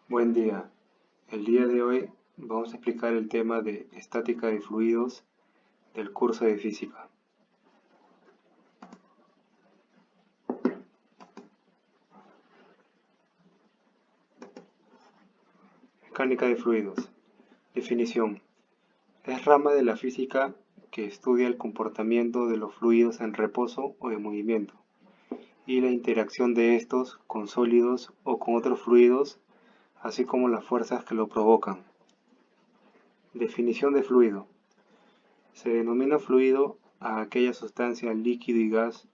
Buen día. El día de hoy vamos a explicar el tema de estática de fluidos del curso de física. Mecánica de fluidos. Definición. Es rama de la física que estudia el comportamiento de los fluidos en reposo o en movimiento y la interacción de estos con sólidos o con otros fluidos, así como las fuerzas que lo provocan. Definición de fluido. Se denomina fluido a aquella sustancia, líquido y gas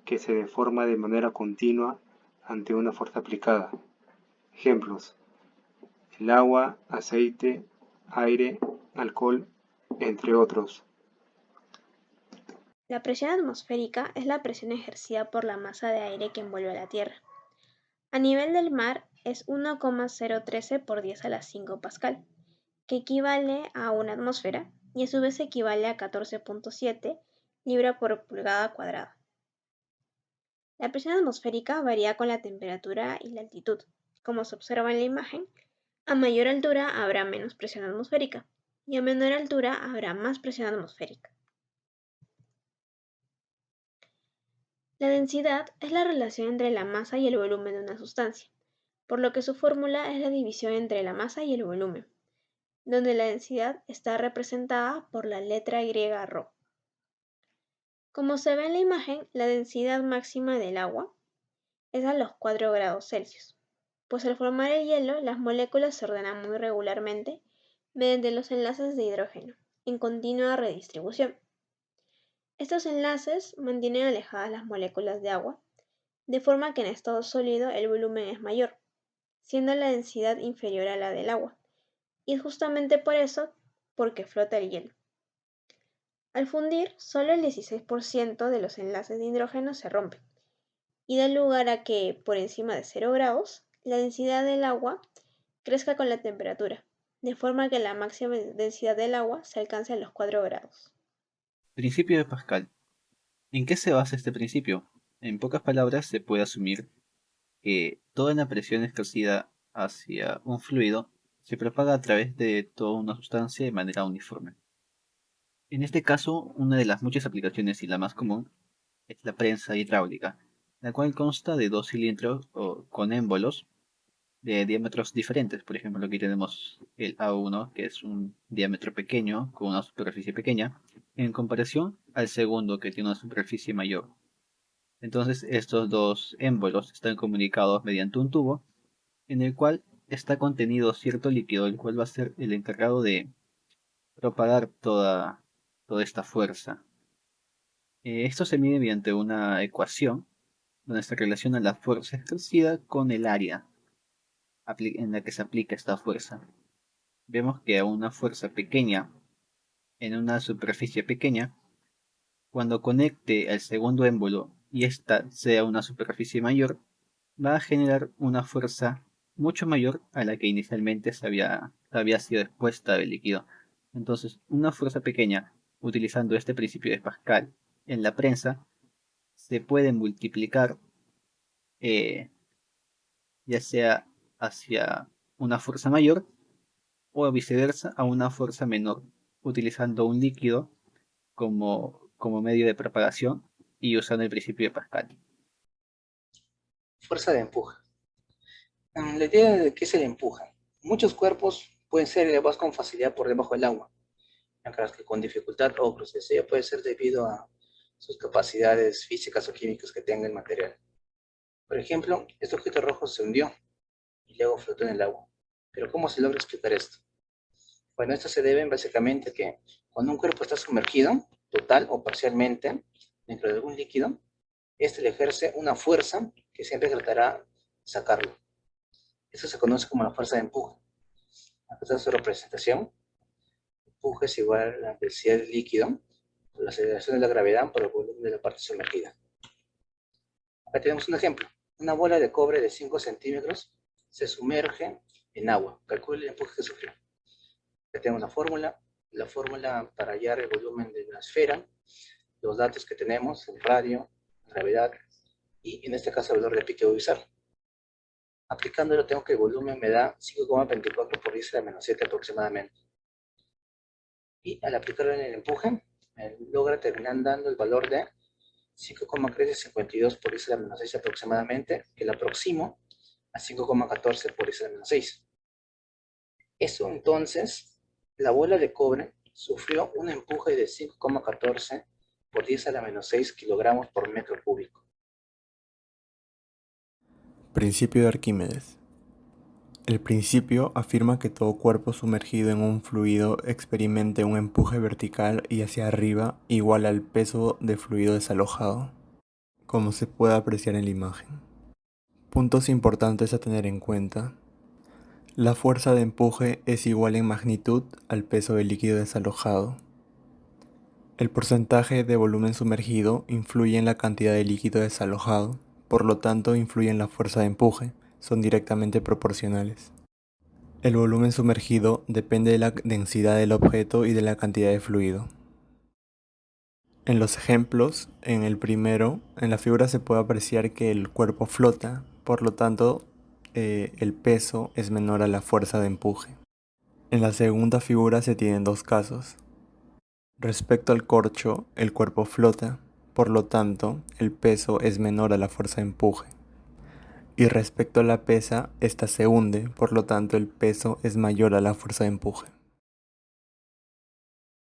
que se deforma de manera continua ante una fuerza aplicada. Ejemplos: el agua, aceite, aire, alcohol, entre otros. La presión atmosférica es la presión ejercida por la masa de aire que envuelve a la Tierra. A nivel del mar es 1,013 por 10 a la 5 pascal, que equivale a una atmósfera y a su vez equivale a 14,7 libra por pulgada cuadrada. La presión atmosférica varía con la temperatura y la altitud. Como se observa en la imagen, a mayor altura habrá menos presión atmosférica y a menor altura habrá más presión atmosférica. La densidad es la relación entre la masa y el volumen de una sustancia, por lo que su fórmula es la división entre la masa y el volumen, donde la densidad está representada por la letra griega ρ. Como se ve en la imagen, la densidad máxima del agua es a los 4 grados Celsius, pues al formar el hielo las moléculas se ordenan muy regularmente mediante los enlaces de hidrógeno, en continua redistribución. Estos enlaces mantienen alejadas las moléculas de agua, de forma que en estado sólido el volumen es mayor, siendo la densidad inferior a la del agua, y es justamente por eso porque flota el hielo. Al fundir, solo el 16% de los enlaces de hidrógeno se rompen, y da lugar a que, por encima de 0 grados, la densidad del agua crezca con la temperatura, de forma que la máxima densidad del agua se alcance a los 4 grados. Principio de Pascal. ¿En qué se basa este principio? En pocas palabras, se puede asumir que toda la presión ejercida hacia un fluido se propaga a través de toda una sustancia de manera uniforme. En este caso, una de las muchas aplicaciones y la más común es la prensa hidráulica, la cual consta de dos cilindros o con émbolos de diámetros diferentes. Por ejemplo, aquí tenemos el A1, que es un diámetro pequeño con una superficie pequeña, en comparación al segundo, que tiene una superficie mayor. Entonces, estos dos émbolos están comunicados mediante un tubo en el cual está contenido cierto líquido, el cual va a ser el encargado de propagar toda esta fuerza. Esto se mide mediante una ecuación donde se relaciona la fuerza ejercida con el área en la que se aplica esta fuerza. Vemos que a una fuerza pequeña en una superficie pequeña, cuando conecte al segundo émbolo y esta sea una superficie mayor, va a generar una fuerza mucho mayor a la que inicialmente había sido expuesta el líquido. Entonces, una fuerza pequeña, utilizando este principio de Pascal en la prensa, se puede multiplicar eh, ya sea hacia una fuerza mayor o viceversa a una fuerza menor, utilizando un líquido como medio de propagación y usando el principio de Pascal. Fuerza de empuje. La idea de qué es el empuje. Muchos cuerpos pueden ser elevados con facilidad por debajo del agua, mientras que con dificultad otros. Ello puede ser debido a sus capacidades físicas o químicas que tenga el material. Por ejemplo, este objeto rojo se hundió y luego flotó en el agua. Pero ¿cómo se logra explicar esto? Bueno, esto se debe básicamente a que cuando un cuerpo está sumergido, total o parcialmente, dentro de algún líquido, este le ejerce una fuerza que siempre tratará de sacarlo. Eso se conoce como la fuerza de empuje. Acá está su representación. Empuje es igual a la densidad del líquido por la aceleración de la gravedad por el volumen de la parte sumergida. Acá tenemos un ejemplo. Una bola de cobre de 5 centímetros se sumerge en agua. Calcule el empuje que sufrió. Acá tenemos la fórmula para hallar el volumen de la esfera, los datos que tenemos, el radio, la gravedad y en este caso el valor de pique Voigt. Aplicándolo tengo que el volumen me da 5,24 por 10 a la menos 7 aproximadamente. Y al aplicarlo en el empuje, logra terminar dando el valor de 5,1352 por 10 a la menos 6 aproximadamente, que lo aproximo a 5,14 por 10 a la menos 6. Eso entonces, la bola de cobre sufrió un empuje de 5,14 por 10 a la menos 6 kilogramos por metro cúbico. Principio de Arquímedes. El principio afirma que todo cuerpo sumergido en un fluido experimente un empuje vertical y hacia arriba igual al peso de fluido desalojado, como se puede apreciar en la imagen. Puntos importantes a tener en cuenta. La fuerza de empuje es igual en magnitud al peso del líquido desalojado. El porcentaje de volumen sumergido influye en la cantidad de líquido desalojado, por lo tanto influye en la fuerza de empuje, son directamente proporcionales. El volumen sumergido depende de la densidad del objeto y de la cantidad de fluido. En los ejemplos, en el primero, en la figura se puede apreciar que el cuerpo flota, por lo tanto, el peso es menor a la fuerza de empuje. En la segunda figura se tienen dos casos. Respecto al corcho, el cuerpo flota, por lo tanto, el peso es menor a la fuerza de empuje. Y respecto a la pesa, ésta se hunde, por lo tanto el peso es mayor a la fuerza de empuje.